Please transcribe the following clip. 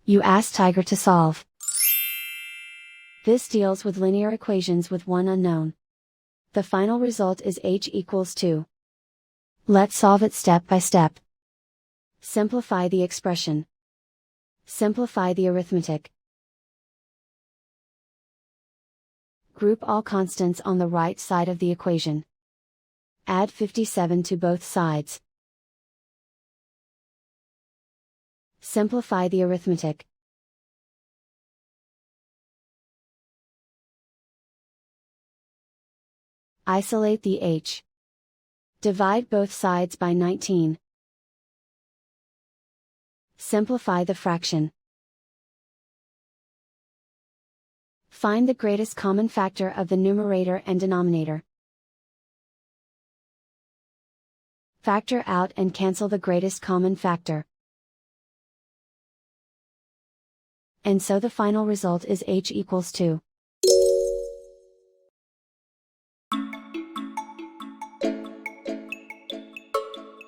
You ask Tiger to solve. This deals with linear equations with one unknown. The final result is h equals 2. Let's solve it step by step. Simplify the expression. Simplify the arithmetic. Group all constants on the right side of the equation. Add 57 to both sides. Simplify the arithmetic. Isolate the h. Divide both sides by 19. Simplify the fraction. Find the greatest common factor of the numerator and denominator. Factor out and cancel the greatest common factor. And so the final result is h equals 2.